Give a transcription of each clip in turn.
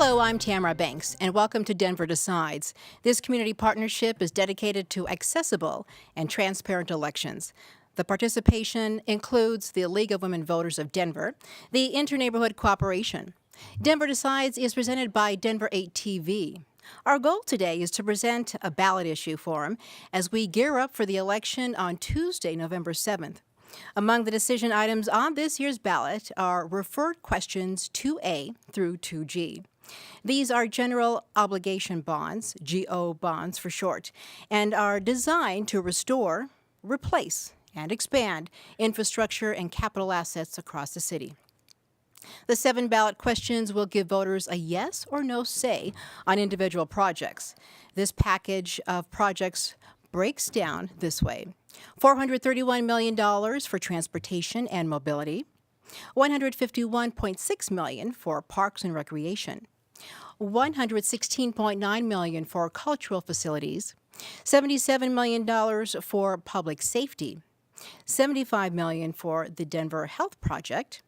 Hello, I'm Tamara Banks, and welcome to Denver Decides. This community partnership is dedicated to accessible and transparent elections. The participation includes the League of Women Voters of Denver, the Interneighborhood Cooperation. Denver Decides is presented by Denver 8 TV. Our goal today is to present a ballot issue forum as we gear up for the election on Tuesday, November 7th. Among the decision items on this year's ballot are referred questions 2A through 2G. These are general obligation bonds, GO bonds for short, and are designed to restore, replace, and expand infrastructure and capital assets across the city. The 7 ballot questions will give voters a yes or no say on individual projects. This package of projects breaks down this way: $431 million for transportation and mobility, $151.6 million for parks and recreation, $116.9 million for cultural facilities, $77 million for public safety, $75 million for the Denver Health Project,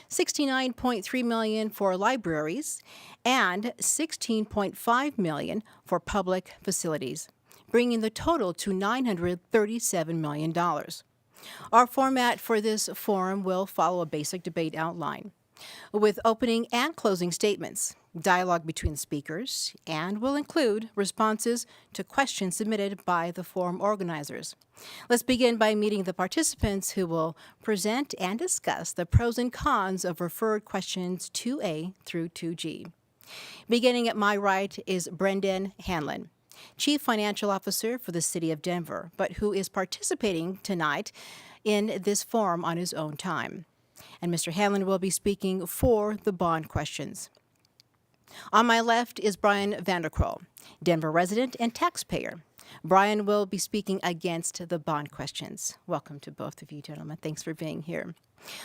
$69.3 million for libraries, and $16.5 million for public facilities, bringing the total to $937 million. Our format for this forum will follow a basic debate outline, with opening and closing statements, dialogue between speakers, and will include responses to questions submitted by the forum organizers. Let's begin by meeting the participants who will present and discuss the pros and cons of referred questions 2A through 2G. Beginning at my right is Brendan Hanlon, Chief Financial Officer for the City of Denver, but who is participating tonight in this forum on his own time. And Mr. Hanlon will be speaking for the bond questions. On my left is Brian Vanderkroll, Denver resident and taxpayer. Brian will be speaking against the bond questions. Welcome to both of you, gentlemen. Thanks for being here.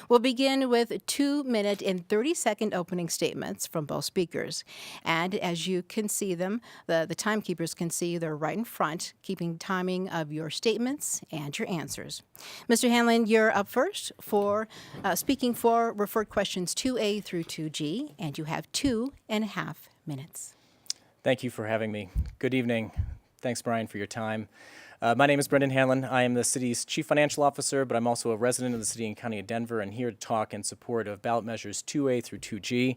We'll begin with 2-minute and 30-second opening statements from both speakers. And as you can see them, the timekeepers can see they're right in front, keeping timing of your statements and your answers. Mr. Hanlon, you're up first for speaking for referred questions 2A through 2G, and you have 2.5 minutes. Thank you for having me. Good evening. Thanks, Brian, for your time. My name is Brendan Hanlon. I am the city's chief financial officer, but I'm also a resident of the city and county of Denver and here to talk in support of ballot measures 2A through 2G.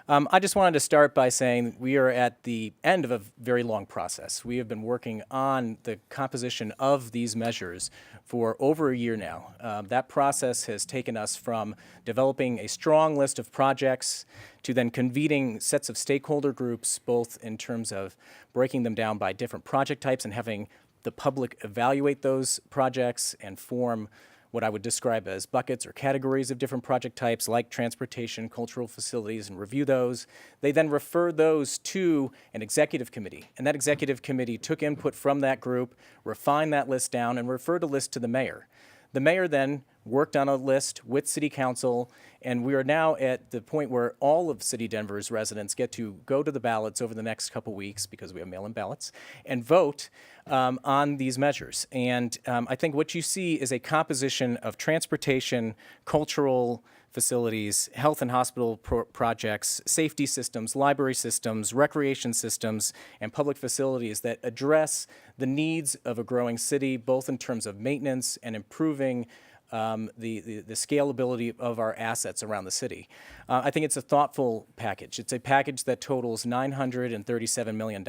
I just wanted to start by saying we are at the end of a very long process. We have been working on the composition of these measures for over a year now. That process has taken us from developing a strong list of projects to then convening sets of stakeholder groups, both in terms of breaking them down by different project types and having the public evaluate those projects and form what I would describe as buckets or categories of different project types like transportation, cultural facilities, and review those. They then refer those to an executive committee, and that executive committee took input from that group, refined that list down, and referred a list to the mayor. The mayor then worked on a list with City Council, and we are now at the point where all of City Denver's residents get to go to the ballots over the next couple weeks, because we have mail-in ballots, and vote on these measures. And I think what you see is a composition of transportation, cultural facilities, health and hospital projects, safety systems, library systems, recreation systems, and public facilities that address the needs of a growing city, both in terms of maintenance and improving the scalability of our assets around the city. I think it's a thoughtful package. It's a package that totals $937 million.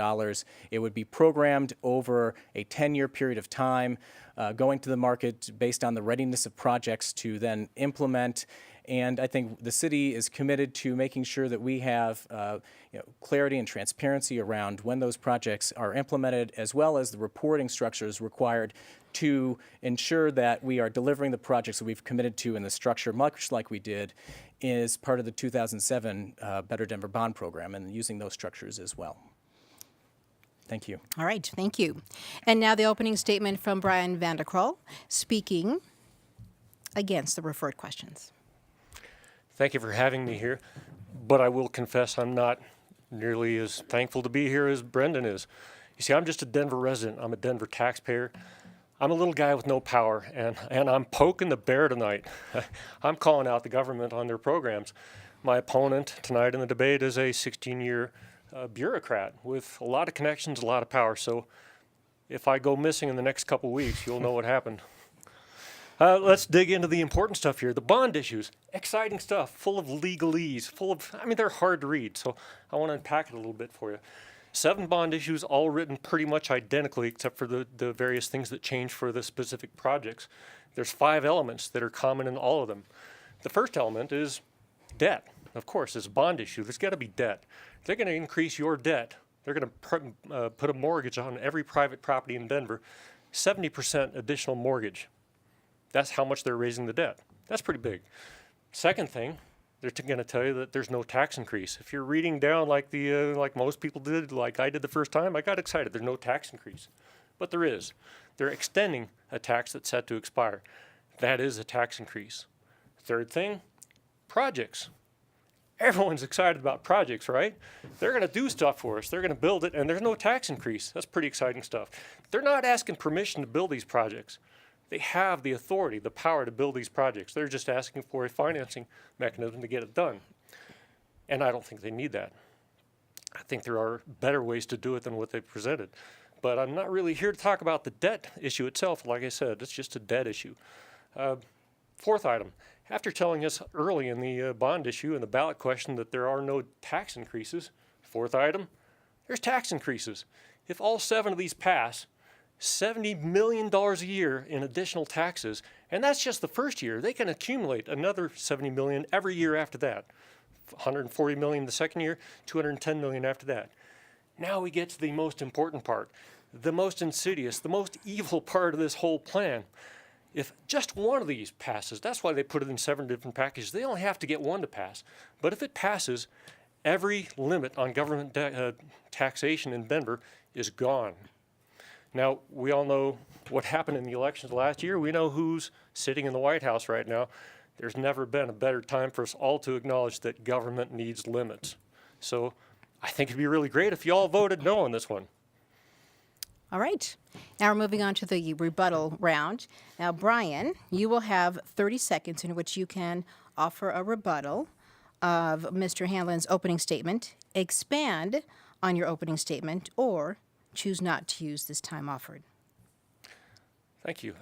It would be programmed over a 10-year period of time, going to the market based on the readiness of projects to then implement. And I think the city is committed to making sure that we have clarity and transparency around when those projects are implemented, as well as the reporting structures required to ensure that we are delivering the projects that we've committed to in the structure, much like we did as part of the 2007 Better Denver Bond Program, and using those structures as well. Thank you. All right, thank you. And now the opening statement from Brian Vanderkroll, speaking against the referred questions. Thank you for having me here, but I will confess I'm not nearly as thankful to be here as Brendan is. You see, I'm just a Denver resident. I'm a Denver taxpayer. I'm a little guy with no power, and I'm poking the bear tonight. I'm calling out the government on their programs. My opponent tonight in the debate is a 16-year a bureaucrat with a lot of connections, a lot of power. So if I go missing in the next couple weeks, you'll know what happened. Let's dig into the important stuff here. The bond issues, exciting stuff, full of legalese, they're hard to read. So I want to unpack it a little bit for you. 7 bond issues, all written pretty much identically, except for the various things that change for the specific projects. There's 5 elements that are common in all of them. The first element is debt. Of course, it's a bond issue. There's got to be debt. They're going to increase your debt. They're going to put a mortgage on every private property in Denver, 70% additional mortgage. That's how much they're raising the debt. That's pretty big. Second thing, they're going to tell you that there's no tax increase. If you're reading down like like most people did, like I did the first time, I got excited. There's no tax increase, but there is. They're extending a tax that's set to expire. That is a tax increase. Third thing, projects. Everyone's excited about projects, right? They're going to do stuff for us. They're going to build it, and there's no tax increase. That's pretty exciting stuff. They're not asking permission to build these projects. They have the authority, the power to build these projects. They're just asking for a financing mechanism to get it done. And I don't think they need that. I think there are better ways to do it than what they've presented. But I'm not really here to talk about the debt issue itself. Like I said, it's just a debt issue. Fourth item, after telling us early in the bond issue and the ballot question that there are no tax increases, fourth item, there's tax increases. If all 7 of these pass, $70 million a year in additional taxes, and that's just the first year. They can accumulate another $70 million every year after that. $140 million the second year, $210 million after that. Now we get to the most important part, the most insidious, the most evil part of this whole plan. If just one of these passes, that's why they put it in 7 different packages. They only have to get one to pass. But if it passes, every limit on government taxation in Denver is gone. Now, we all know what happened in the elections last year. We know who's sitting in the White House right now. There's never been a better time for us all to acknowledge that government needs limits. So I think it'd be really great if you all voted no on this one. All right. Now we're moving on to the rebuttal round. Now, Brian, you will have 30 seconds in which you can offer a rebuttal of Mr. Hanlon's opening statement, expand on your opening statement, or choose not to use this time offered. Thank you.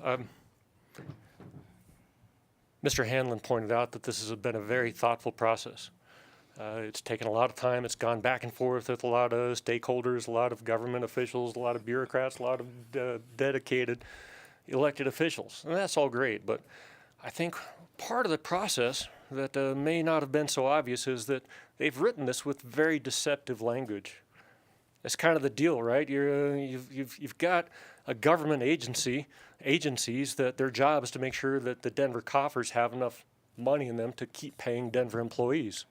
Mr. Hanlon pointed out that this has been a very thoughtful process. It's taken a lot of time. It's gone back and forth with a lot of stakeholders, a lot of government officials, a lot of bureaucrats, a lot of dedicated elected officials. And that's all great. But I think part of the process that may not have been so obvious is that they've written this with very deceptive language. That's kind of the deal, right? You've got a government agencies that their job is to make sure that the Denver coffers have enough money in them to keep paying Denver employees.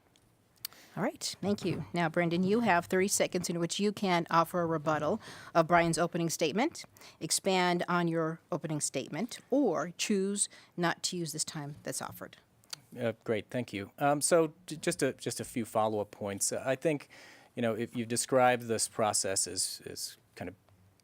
All right. Thank you. Now, Brendan, you have 30 seconds in which you can offer a rebuttal of Brian's opening statement, expand on your opening statement, or choose not to use this time that's offered. Great, thank you. So just a few follow-up points. I think, if you describe this process as kind of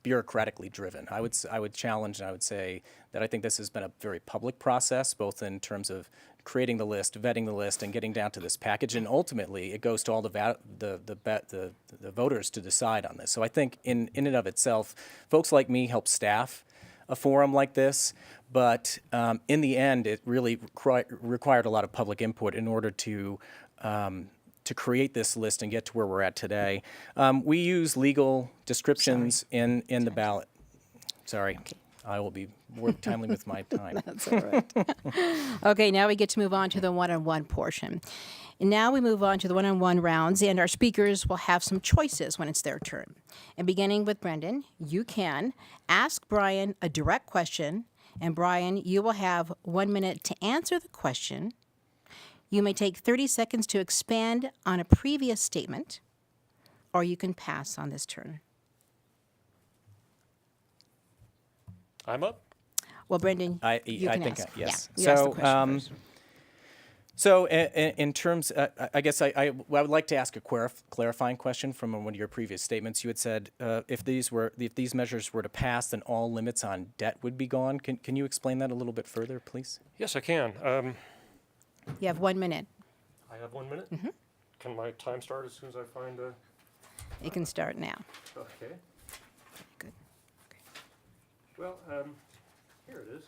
bureaucratically driven, I would challenge and I would say that I think this has been a very public process, both in terms of creating the list, vetting the list, and getting down to this package, and ultimately it goes to all the voters to decide on this. So I think in and of itself, folks like me help staff a forum like this, but in the end, it really required a lot of public input in order to create this list and get to where we're at today. We use legal descriptions in the ballot. Sorry. I will be more timely with my time. That's all right. Okay, now we get to move on to the one-on-one portion. And now we move on to the one-on-one rounds, and our speakers will have some choices when it's their turn. And beginning with Brendan, you can ask Brian a direct question, and Brian, you will have 1 minute to answer the question. You may take 30 seconds to expand on a previous statement, or you can pass on this turn. I'm up. Well, Brendan, I you can think ask. yes. Yeah, you ask the question first. So in terms, I guess I would like to ask a clarifying question from one of your previous statements. You had said if these measures were to pass, then all limits on debt would be gone. Can you explain that a little bit further, please? Yes, I can. You have 1 minute. I have 1 minute. Mm-hmm. Can my time start as soon as I find a... You can start now. Okay. Good. Well, here it is.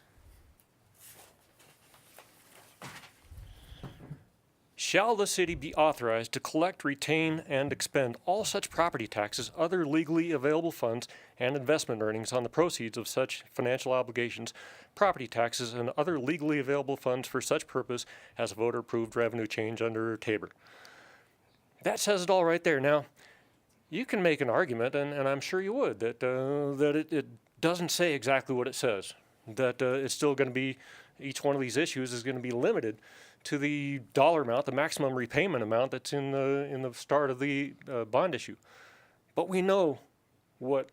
Shall the city be authorized to collect, retain, and expend all such property taxes, other legally available funds, and investment earnings on the proceeds of such financial obligations, property taxes, and other legally available funds for such purpose as a voter-approved revenue change under Tabor? That says it all right there. Now, you can make an argument, and I'm sure you would, that it doesn't say exactly what it says. That it's still going to be, each one of these issues is going to be limited to the dollar amount, the maximum repayment amount that's in the start of the bond issue. But we know what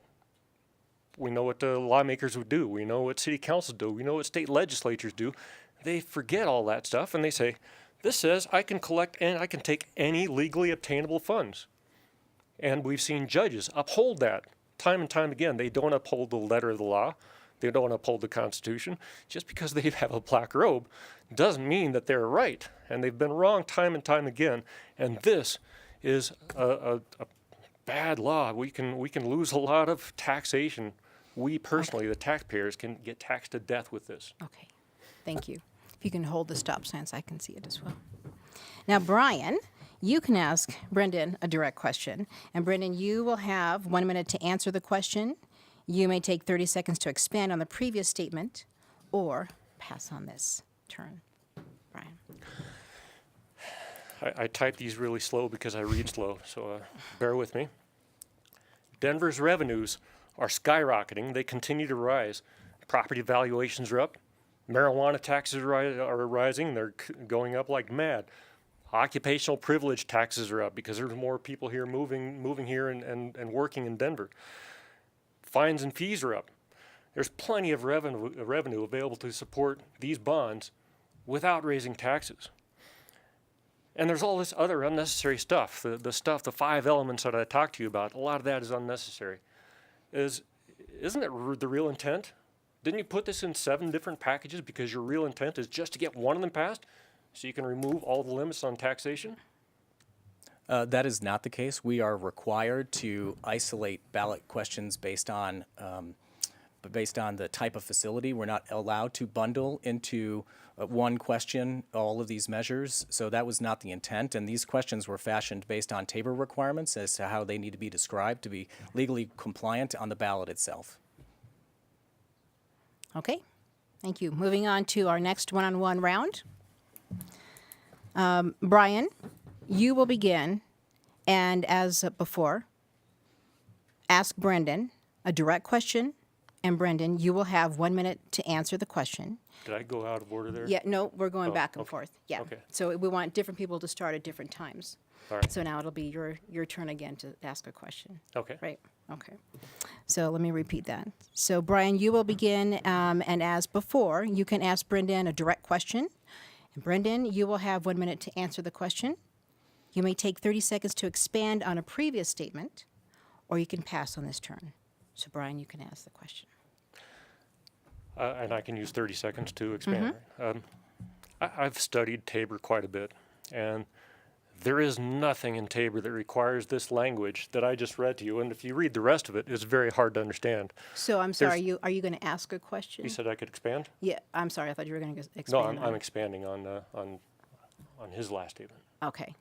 lawmakers would do. We know what city councils do. We know what state legislatures do. They forget all that stuff and they say, this says I can collect and I can take any legally obtainable funds. And we've seen judges uphold that time and time again. They don't uphold the letter of the law. They don't uphold the Constitution. Just because they have a black robe doesn't mean that they're right. And they've been wrong time and time again. And this is a bad law. We can lose a lot of taxation. We personally, the taxpayers, can get taxed to death with this. Okay, thank you. If you can hold the stop sign so I can see it as well. Now, Brian, you can ask Brendan a direct question. And Brendan, you will have 1 minute to answer the question. You may take 30 seconds to expand on the previous statement or pass on this turn. Brian. I type these really slow because I read slow, so bear with me. Denver's revenues are skyrocketing. They continue to rise. Property valuations are up. Marijuana taxes are rising. They're going up like mad. Occupational privilege taxes are up because there's more people here moving here and working in Denver. Fines and fees are up. There's plenty of revenue available to support these bonds without raising taxes. And there's all this other unnecessary stuff. The 5 elements that I talked to you about, a lot of that is unnecessary. Isn't it the real intent? Didn't you put this in 7 different packages because your real intent is just to get one of them passed so you can remove all the limits on taxation? That is not the case. We are required to isolate ballot questions based on the type of facility. We're not allowed to bundle into one question all of these measures. So that was not the intent. And these questions were fashioned based on Tabor requirements as to how they need to be described to be legally compliant on the ballot itself. Okay, thank you. Moving on to our next one-on-one round. Brian, you will begin, and as before, ask Brendan a direct question, and Brendan, you will have 1 minute to answer the question. Did I go out of order there? Yeah, no, we're going Oh, back and okay. forth. Yeah. Okay. So we want different people to start at different times. All right. So now it'll be your turn again to ask a question. Okay. Right, okay. So let me repeat that. So Brian, you will begin, and as before, you can ask Brendan a direct question. And Brendan, you will have 1 minute to answer the question. You may take 30 seconds to expand on a previous statement, or you can pass on this turn. So Brian, you can ask the question. And I can use 30 seconds to expand. I've studied Tabor quite a bit, and there is nothing in Tabor that requires this language that I just read to you. And if you read the rest of it, it's very hard to understand. So I'm sorry, are you going to ask a question? You said I could expand? Yeah, I'm sorry, I thought you were going to No, expand I'm expanding on his last statement. Okay,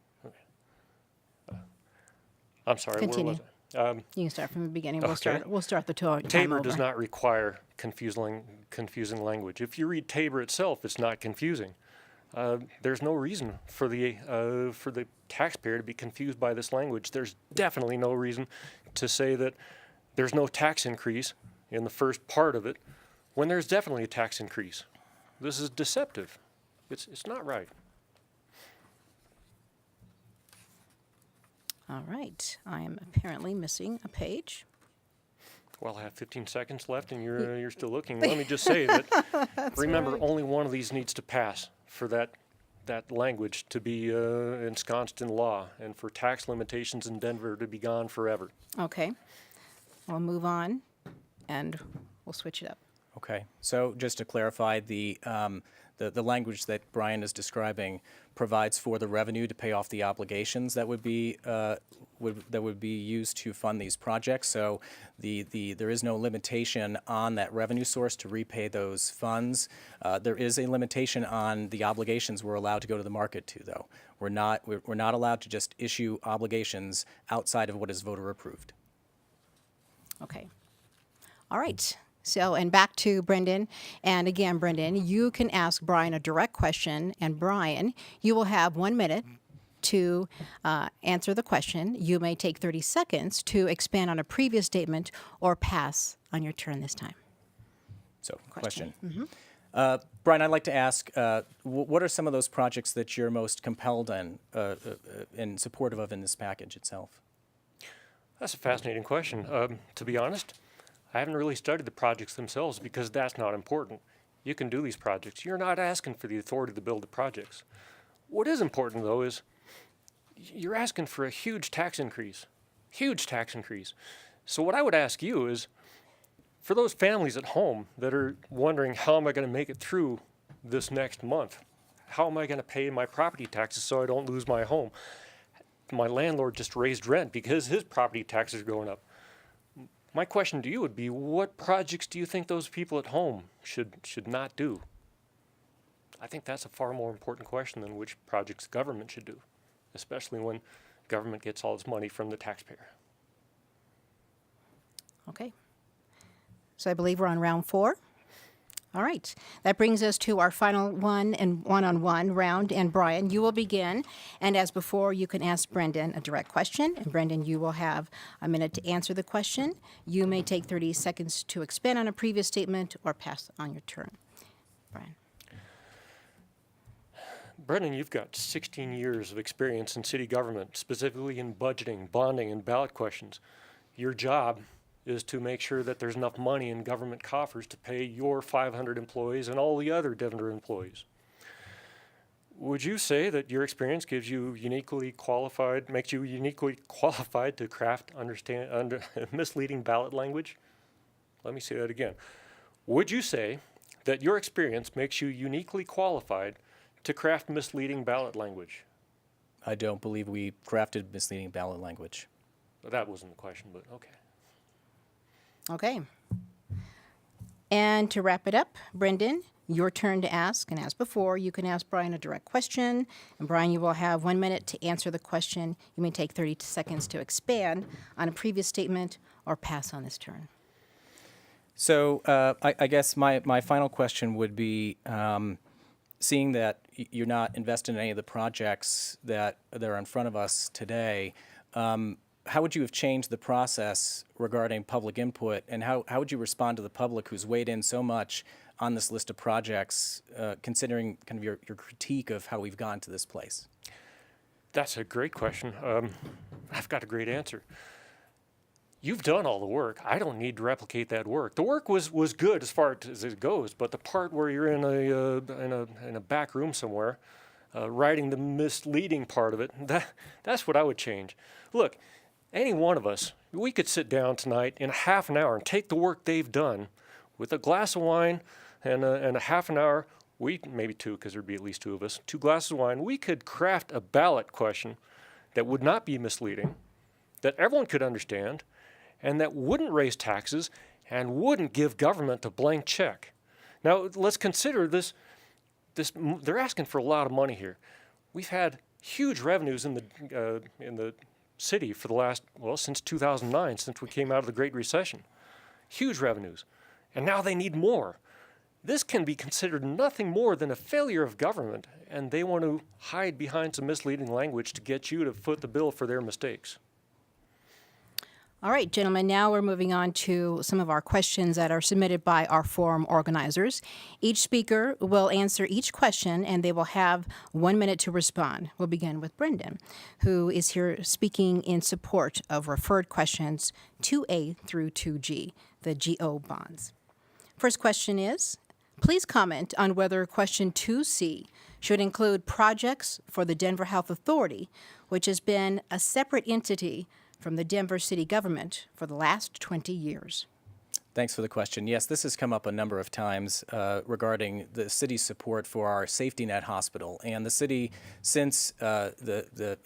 I'm sorry, Continue. where was I? you can start from the beginning. Okay. We'll start the time Tabor over. does not require confusing language. If you read Tabor itself, it's not confusing. There's no reason for the taxpayer to be confused by this language. There's definitely no reason to say that there's no tax increase in the first part of it when there's definitely a tax increase. This is deceptive. It's not right. All right, I am apparently missing a page. Well, I have 15 seconds left, and you're still looking. Let me just say that. Remember, right. only one of these needs to pass for that language to be ensconced in law, and for tax limitations in Denver to be gone forever. Okay, we'll move on, and we'll switch it up. Okay, so just to clarify, the language that Brian is describing provides for the revenue to pay off the obligations that would be would be used to fund these projects. So there is no limitation on that revenue source to repay those funds. There is a limitation on the obligations we're allowed to go to the market to, though. We're not allowed to just issue obligations outside of what is voter approved. Okay. All right. So, and back to Brendan. And again, Brendan, you can ask Brian a direct question. And Brian, you will have 1 minute to answer the question. You may take 30 seconds to expand on a previous statement or pass on your turn this time. So, question. Brian, I'd like to ask, what are some of those projects that you're most compelled and supportive of in this package itself? That's a fascinating question. To be honest, I haven't really studied the projects themselves because that's not important. You can do these projects. You're not asking for the authority to build the projects. What is important, though, is you're asking for a huge tax increase. Huge tax increase. So what I would ask you is, for those families at home that are wondering, how am I going to make it through this next month? How am I going to pay my property taxes so I don't lose my home? My landlord just raised rent because his property taxes are going up. My question to you would be, what projects do you think those people at home should not do? I think that's a far more important question than which projects government should do, especially when government gets all its money from the taxpayer. Okay. So I believe we're on round 4. All right. That brings us to our final one-on-one round. And Brian, you will begin. And as before, you can ask Brendan a direct question. And Brendan, you will have a minute to answer the question. You may take 30 seconds to expand on a previous statement or pass on your turn. Brian. Brendan, you've got 16 years of experience in city government, specifically in budgeting, bonding, and ballot questions. Your job is to make sure that there's enough money in government coffers to pay your 500 employees and all the other Denver employees. Would you say that your experience makes you uniquely qualified to craft misleading ballot language? Let me say that again. Would you say that your experience makes you uniquely qualified to craft misleading ballot language? I don't believe we crafted misleading ballot language. Well, that wasn't the question, but okay. Okay. And to wrap it up, Brendan, your turn to ask. And as before, you can ask Brian a direct question. And Brian, you will have 1 minute to answer the question. You may take 30 seconds to expand on a previous statement or pass on this turn. So I guess my final question would be, seeing that you're not invested in any of the projects that are in front of us today, how would you have changed the process regarding public input, and how would you respond to the public who's weighed in so much on this list of projects, considering kind of your critique of how we've gotten to this place? That's a great question. I've got a great answer. You've done all the work. I don't need to replicate that work. The work was good as far as it goes, but the part where you're in a back room somewhere, writing the misleading part of it, that's what I would change. Look, any one of us, we could sit down tonight in a half an hour and take the work they've done with a glass of wine and a half an hour, maybe 2, because there'd be at least 2 of us, 2 glasses of wine, we could craft a ballot question that would not be misleading, that everyone could understand, and that wouldn't raise taxes and wouldn't give government a blank check. Now, let's consider this. They're asking for a lot of money here. We've had huge revenues in the city for the last, since 2009, since we came out of the Great Recession. Huge revenues. And now they need more. This can be considered nothing more than a failure of government, and they want to hide behind some misleading language to get you to foot the bill for their mistakes. All right, gentlemen, now we're moving on to some of our questions that are submitted by our forum organizers. Each speaker will answer each question, and they will have 1 minute to respond. We'll begin with Brendan, who is here speaking in support of referred questions 2A through 2G, the GO bonds. First question is, please comment on whether question 2C should include projects for the Denver Health Authority, which has been a separate entity from the Denver city government for the last 20 years. Thanks for the question. Yes, this has come up a number of times regarding the city's support for our safety net hospital. And the city, since the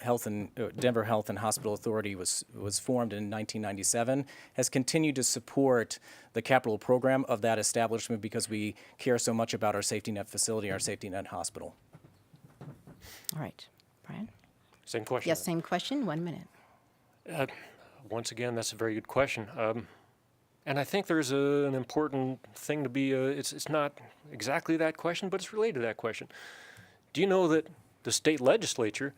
Denver Health and Hospital Authority was formed in 1997, has continued to support the capital program of that establishment because we care so much about our safety net facility, our safety net hospital. All right. Brian? Same question. Yes, same question, 1 minute. Once again, that's a very good question. And I think there's an important thing to be, it's not exactly that question, but it's related to that question. Do you know that the state legislature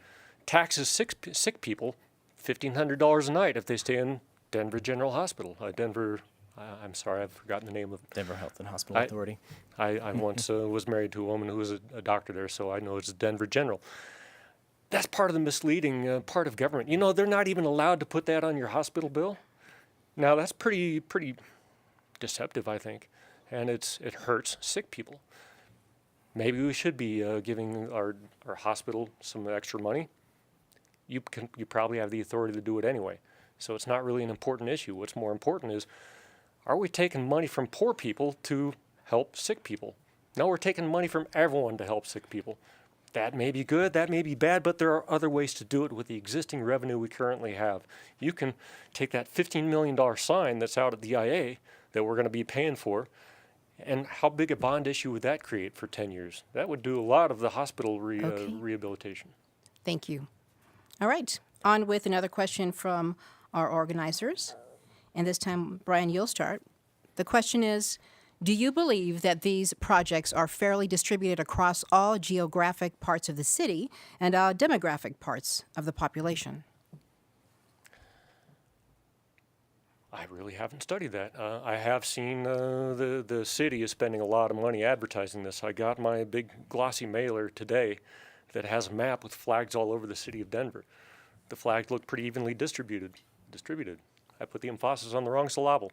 taxes sick people $1,500 a night if they stay in Denver General Hospital? I'm sorry, I've forgotten the name of Denver Health and Hospital Authority. I once was married to a woman who was a doctor there, so I know it's Denver General. That's part of the misleading part of government. You know, they're not even allowed to put that on your hospital bill. Now, that's pretty deceptive, I think, and it hurts sick people. Maybe we should be giving our hospital some extra money. You probably have the authority to do it anyway, so it's not really an important issue. What's more important is, are we taking money from poor people to help sick people? No, we're taking money from everyone to help sick people. That may be good, that may be bad, but there are other ways to do it with the existing revenue we currently have. You can take that $15 million sign that's out at the IA that we're going to be paying for, and how big a bond issue would that create for 10 years? That would do a lot of the hospital rehabilitation. Thank you. All right. On with another question from our organizers. And this time, Brian, you'll start. The question is, do you believe that these projects are fairly distributed across all geographic parts of the city and demographic parts of the population? I really haven't studied that. I have seen the city is spending a lot of money advertising this. I got my big glossy mailer today that has a map with flags all over the city of Denver. The flags look pretty evenly distributed. I put the emphasis on the wrong syllable.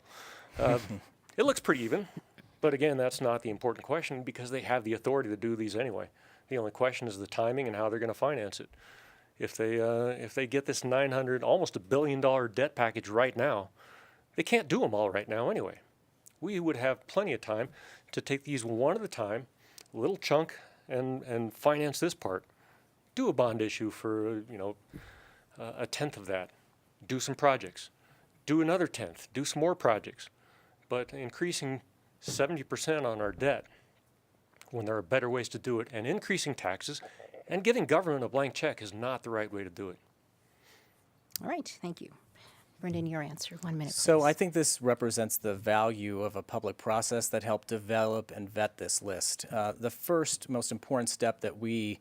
It looks pretty even. But again, that's not the important question because they have the authority to do these anyway. The only question is the timing and how they're going to finance it. If they get this almost $1 billion debt package right now, they can't do them all right now anyway. We would have plenty of time to take these one at a time, a little chunk, and finance this part. Do a bond issue for a tenth of that. Do some projects. Do another tenth. Do some more projects. But increasing 70% on our debt when there are better ways to do it, and increasing taxes and giving government a blank check is not the right way to do it. All right. Thank you. Brendan, your answer. 1 minute, please. So I think this represents the value of a public process that helped develop and vet this list. The first most important step that we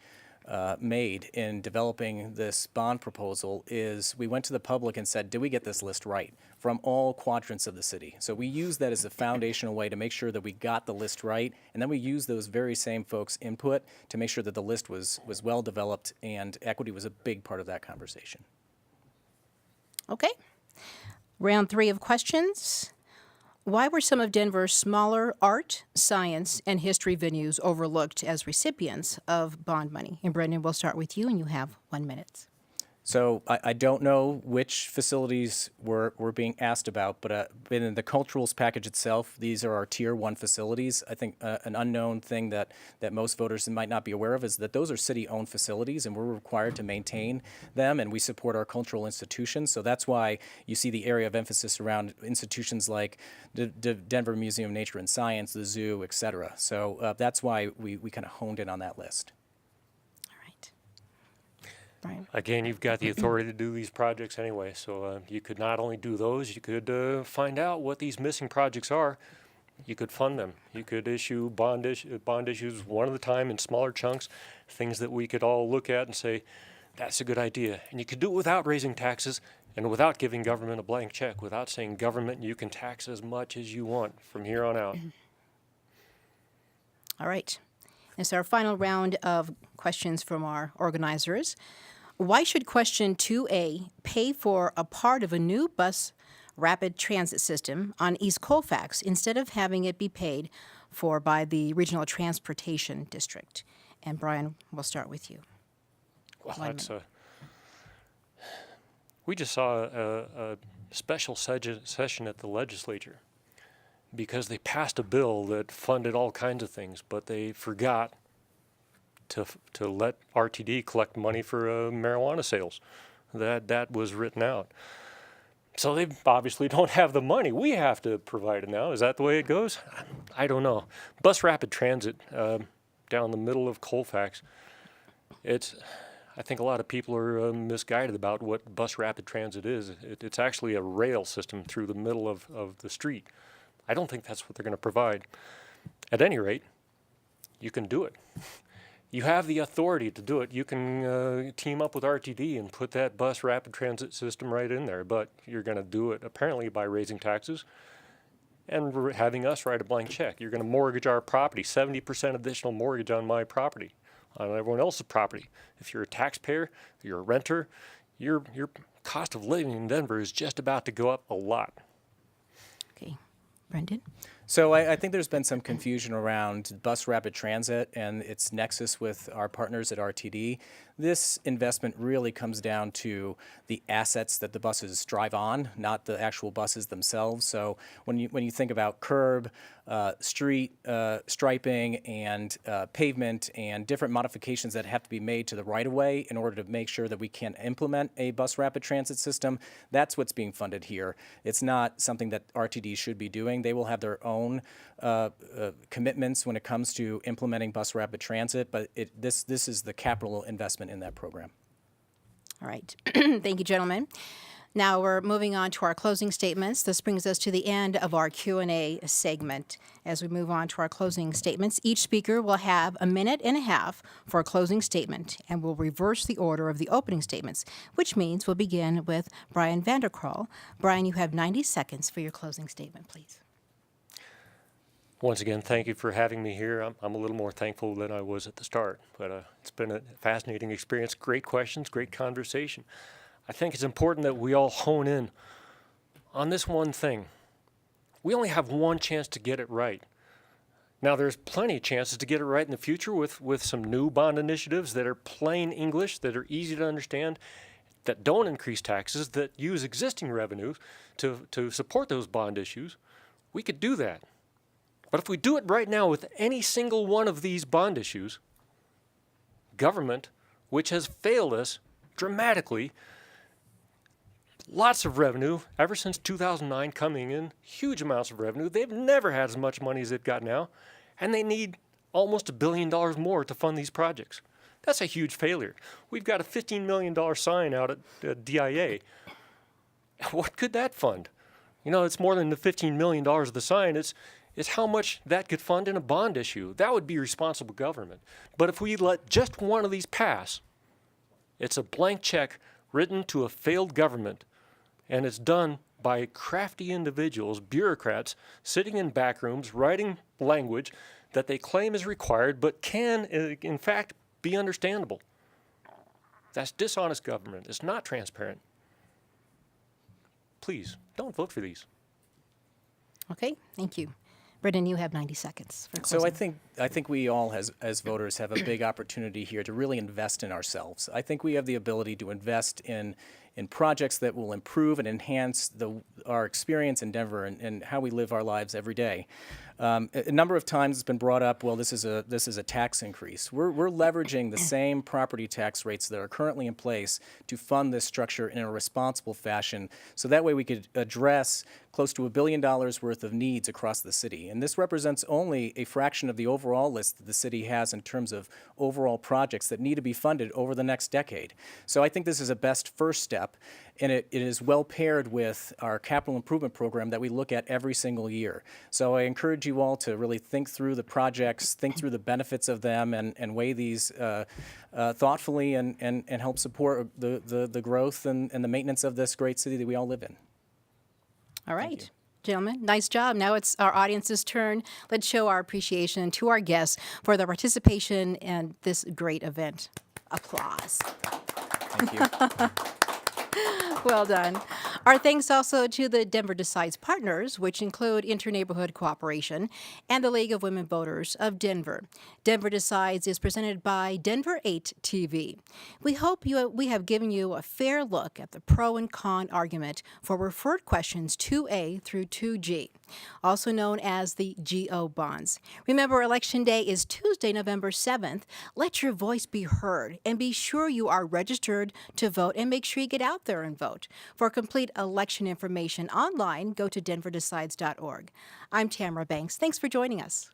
made in developing this bond proposal is we went to the public and said, did we get this list right from all quadrants of the city? So we used that as a foundational way to make sure that we got the list right, and then we used those very same folks' input to make sure that the list was well developed, and equity was a big part of that conversation. Okay. Round 3 of questions. Why were some of Denver's smaller art, science, and history venues overlooked as recipients of bond money? And Brendan, we'll start with you, and you have 1 minute. So I don't know which facilities we're being asked about, but in the culturals package itself, these are our Tier 1 facilities. I think an unknown thing that most voters might not be aware of is that those are city-owned facilities, and we're required to maintain them, and we support our cultural institutions. So that's why you see the area of emphasis around institutions like the Denver Museum of Nature and Science, the zoo, et cetera. So that's why we kind of honed in on that list. Brian. Again, you've got the authority to do these projects anyway, so you could not only do those, you could find out what these missing projects are. You could fund them. You could issue bond issues one at a time in smaller chunks, things that we could all look at and say, that's a good idea. And you could do it without raising taxes and without giving government a blank check, without saying, government, you can tax as much as you want from here on out. All right. This is our final round of questions from our organizers. Why should question 2A pay for a part of a new bus rapid transit system on East Colfax instead of having it be paid for by the Regional Transportation District? And Brian, we'll start with you. Well, we just saw a special session at the legislature. because they passed a bill that funded all kinds of things, but they forgot to let RTD collect money for marijuana sales. That was written out. So they obviously don't have the money. We have to provide it now. Is that the way it goes? I don't know. Bus rapid transit down the middle of Colfax. I think a lot of people are misguided about what bus rapid transit is. It's actually a rail system through the middle of the street. I don't think that's what they're going to provide. At any rate, you can do it. You have the authority to do it. You can team up with RTD and put that bus rapid transit system right in there, but you're going to do it apparently by raising taxes and having us write a blank check. You're going to mortgage our property, 70% additional mortgage on my property, on everyone else's property. If you're a taxpayer, you're a renter, your cost of living in Denver is just about to go up a lot. Okay. Brendan? So I think there's been some confusion around bus rapid transit and its nexus with our partners at RTD. This investment really comes down to the assets that the buses drive on, not the actual buses themselves. So when you think about curb, street striping, and pavement, and different modifications that have to be made to the right-of-way in order to make sure that we can implement a bus rapid transit system, that's what's being funded here. It's not something that RTD should be doing. They will have their own commitments when it comes to implementing bus rapid transit, but this is the capital investment in that program. All right. Thank you, gentlemen. Now we're moving on to our closing statements. This brings us to the end of our Q&A segment. As we move on to our closing statements, each speaker will have a minute and a half for a closing statement, and we'll reverse the order of the opening statements, which means we'll begin with Brian Vanderkral. Brian, you have 90 seconds for your closing statement, please. Once again, thank you for having me here. I'm a little more thankful than I was at the start, but it's been a fascinating experience. Great questions, great conversation. I think it's important that we all hone in on this one thing. We only have one chance to get it right. Now, there's plenty of chances to get it right in the future with some new bond initiatives that are plain English, that are easy to understand, that don't increase taxes, that use existing revenues to support those bond issues. We could do that. But if we do it right now with any single one of these bond issues, government, which has failed us dramatically, lots of revenue ever since 2009 coming in, huge amounts of revenue. They've never had as much money as they've got now, and they need almost $1 billion more to fund these projects. That's a huge failure. We've got a $15 million sign out at DIA. What could that fund? You know, it's more than the $15 million of the sign. It's how much that could fund in a bond issue. That would be responsible government. But if we let just one of these pass, it's a blank check written to a failed government, and it's done by crafty individuals, bureaucrats, sitting in back rooms, writing language that they claim is required, but can, in fact, be understandable. That's dishonest government. It's not transparent. Please, don't vote for these. Okay, thank you. Brendan, you have 90 seconds for So closing. I think we all, as voters, have a big opportunity here to really invest in ourselves. I think we have the ability to invest in projects that will improve and enhance our experience in Denver and how we live our lives every day. A number of times it's been brought up, well, this is a tax increase. We're leveraging the same property tax rates that are currently in place to fund this structure in a responsible fashion, so that way we could address close to $1 billion worth of needs across the city. And this represents only a fraction of the overall list that the city has in terms of overall projects that need to be funded over the next decade. So I think this is a best first step, and it is well paired with our capital improvement program that we look at every single year. So I encourage you all to really think through the projects, think through the benefits of them, and weigh these thoughtfully and help support the growth and the maintenance of this great city that we all live in. All right. Gentlemen, nice job. Now it's our audience's turn. Let's show our appreciation to our guests for their participation in this great event. Applause. Thank you. Well done. Our thanks also to the Denver Decides partners, which include Interneighborhood Cooperation and the League of Women Voters of Denver. Denver Decides is presented by Denver 8 TV. We hope we have given you a fair look at the pro and con argument for referred questions 2A through 2G. also known as the GO bonds. Remember, Election Day is Tuesday, November 7th. Let your voice be heard and be sure you are registered to vote and make sure you get out there and vote. For complete election information online, go to denverdecides.org. I'm Tamara Banks. Thanks for joining us.